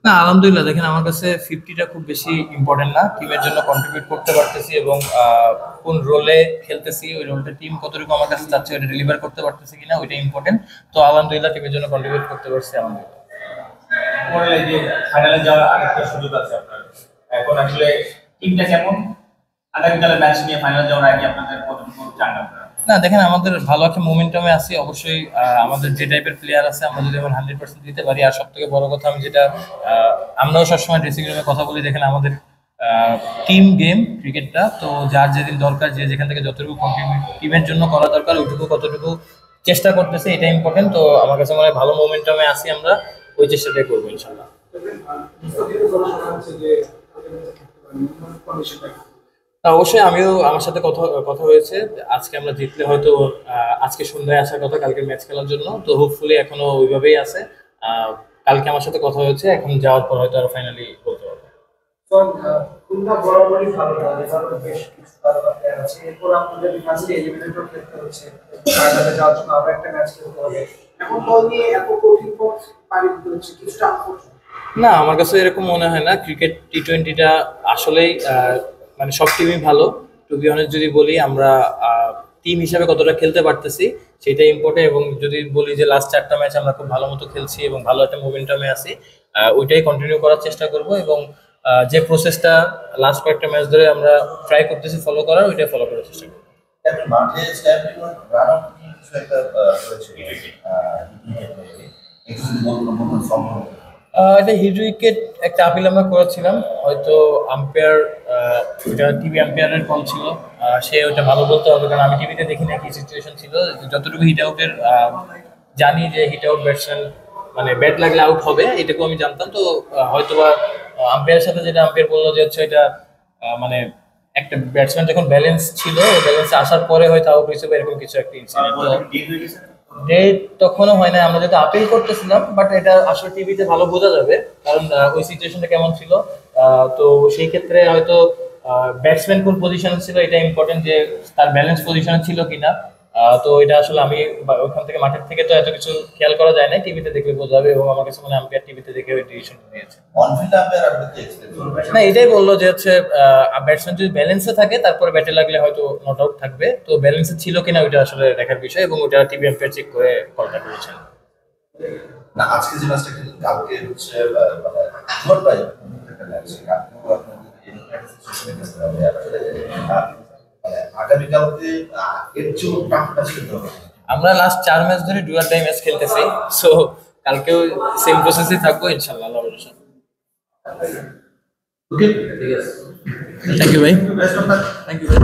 না আলহামদুলিল্লাহ, দেখেন আমার কাছে 50টা খুব বেশি ইম্পর্টেন্ট না। টিমের জন্য কন্ট্রিবিউট করতে পারতেছি এবং কোন রোলে খেলতেছি, ওই রোলটা টিম কতটুকু আমার কাছে চাচ্ছে ওইটা ডেলিভার করতে পারতেছি কিনা, ওইটা ইম্পর্টেন্ট। তো আলহামদুলিল্লাহ টিমের জন্য কন্ট্রিবিউট করতে পারছি আলহামদুলিল্লাহ। পরে এই যে ফাইনালে যাওয়ার আরেকটা সুযোগ আছে আপনার, এখন আসলে টিমটা কেমন, আগামীকালের ম্যাচ নিয়ে ফাইনালে যাওয়ার আগে আপনাদের কতটুকু চান আপনারা? না দেখেন, আমাদের ভালো একটা মোমেন্টামে আছি অবশ্যই। আমাদের যে টাইপের প্লেয়ার আছে আমরা যদি আমার 100% দিতে পারি, আর সব থেকে বড় কথা আমি যেটা আমরাও সবসময় ড্রেসিং রুমে কথা বলি, দেখেন আমাদের টিম গেম ক্রিকেটটা, তো যার যেদিন দরকার যে যেখান থেকে যতটুকু কন্ট্রিবিউট টিমের জন্য করা দরকার ওইটুকু কতটুকু চেষ্টা করতেছে, এটা ইম্পর্টেন্ট। তো আমার কাছে মনে হয় ভালো মোমেন্টামে আছি আমরা, ওই চেষ্টাটাই করবো ইনশাল্লাহ। অবশ্যই আমিও, আমার সাথে কথা কথা হয়েছে। আজকে আমরা জিতলে হয়তো আজকে সন্ধ্যায় আসার কথা কালকে ম্যাচ খেলার জন্য, তো হোপফুলি এখনো ওইভাবেই আছে। আহ, কালকে আমার সাথে কথা হয়েছে, এখন যাওয়ার পর হয়তো আর ফাইনালি বলতে পারবো। খুলনা বরাবরই ভালো হয়, এবারও বেশ কিছু তারকা প্লেয়ার আছে। এরপর আপনাদের ফার্স্টে এলিমিনেটর খেলতে হচ্ছে, ফাইনালে যাওয়ার জন্য আরো একটা ম্যাচ খেলতে হবে। এখন দল নিয়ে এত কঠিন পথ পাড়ি দিতে হচ্ছে, কিছুটা আনফর্চুনেট। না আমার কাছে এরকম মনে হয় না। ক্রিকেট টি20টা আসলেই মানে সব টিমই ভালো। টু বি অনেস্ট যদি বলি, আমরা টিম হিসাবে কতটা খেলতে পারতেছি সেটাই ইম্পর্টেন্ট। এবং যদি বলি যে লাস্ট 4টা ম্যাচ আমরা খুব ভালো মতো খেলছি এবং ভালো একটা মোমেন্টামে আছি, ওইটাই কন্টিনিউ করার চেষ্টা করব। এবং যে প্রসেসটা লাস্ট কয়েকটা ম্যাচ ধরে আমরা ট্রাই করতেছি ফলো করার, ওইটাই ফলো করার চেষ্টা করবো। এখন মাঠে স্ট্যাম্পিং রান আউট কিছু একটা হয়েছে একটু যদি বলুন সম্ভব। এটা হিট উইকেট একটা আপিল আমরা করেছিলাম, হয়তো আম্পায়ার, ওটা টিভি আম্পায়ারের কল ছিল। সে ওটা ভালো বলতে হবে, কারণ আমি টিভিতে দেখি না কি সিচুয়েশন ছিল। যতটুকু হিট আউটের জানি যে হিট আউট ব্যাটসম্যান মানে ব্যাট লাগলে আউট হবে, এটুকু আমি জানতাম। তো হয়তোবা আম্পায়ারের সাথে যেটা আম্পায়ার বললো যে হচ্ছে এটা মানে একটা ব্যাটসম্যান যখন ব্যালেন্স ছিল, ব্যালেন্সে আসার পরে হয়তো আউট হয়েছে বা এরকম কিছু একটা ইনসিডেন্ট। ডেট তখনও হয় না, আমরা যেটা আপিল করতেছিলাম, বাট এটা আসলে টিভিতে ভালো বোঝা যাবে, কারণ ওই সিচুয়েশনটা কেমন ছিল। তো সেই ক্ষেত্রে হয়তো ব্যাটসম্যান কোন পজিশন ছিল এটা ইম্পর্টেন্ট, যে তার ব্যালেন্স পজিশন ছিল কিনা। তো এটা আসলে আমি ওখান থেকে মাঠের থেকে তো এত কিছু খেয়াল করা যায় না, টিভিতে দেখলে বোঝা যাবে। এবং আমার কাছে মনে হয় আম্পায়ার টিভিতে দেখে ওই ডিসিশন নিয়েছে। অনফিল্ড আম্পায়ার আপনি কি এক্সপেক্ট করবেন? না এটাই বললো যে হচ্ছে ব্যাটসম্যান যদি ব্যালেন্সে থাকে তারপরে ব্যাটে লাগলে হয়তো নট আউট থাকবে। তো ব্যালেন্সে ছিল কিনা ওইটা আসলে দেখার বিষয়, এবং ওটা টিভি আম্পায়ার চেক করে কলটা করেছেন। না আজকে যে ম্যাচটা খেললেন কালকে হচ্ছে মানে জোর পাই একটা ম্যাচ কালকেও আপনাদের এই সিচুয়েশনে খেলতে হবে আসলে আগামীকালকে এর চেয়েও টাফ ম্যাচ খেলতে হবে। আমরা লাস্ট 4 ম্যাচ ধরে ডু অর ডাই ম্যাচ খেলতেছি, সো কালকেও সেম প্রসেসে থাকবো ইনশাআল্লাহ, আল্লাহ ভরসা। ওকে ঠিক আছে, থ্যাংক ইউ ভাই। Best of luck. Thank you ভাই।